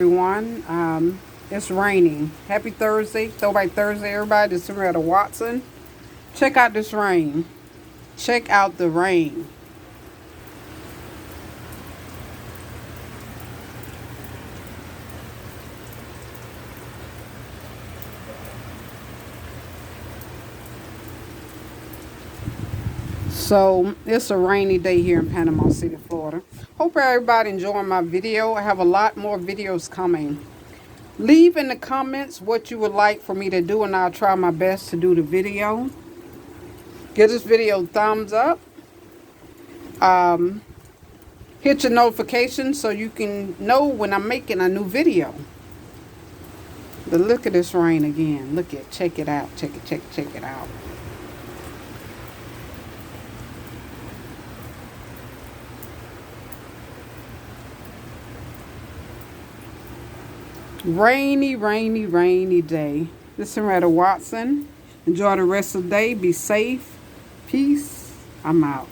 Everyone. It's raining. Happy Thursday, Throwback Thursday, everybody. This is Loretta Watson. Check out this rain. Check out the rain. So it's a rainy day here in Panama City, Florida. Hope everybody enjoying my video. I have a lot more videos coming. Leave in the comments what you would like for me to do, and I'll try my best to do the video. Give this video a thumbs up. Hit your notifications so you can know when I'm making a new video. But look at this rain again. Check it out. Check it out. Rainy day. This is Loretta Watson. Enjoy the rest of the day. Be safe. Peace. I'm out.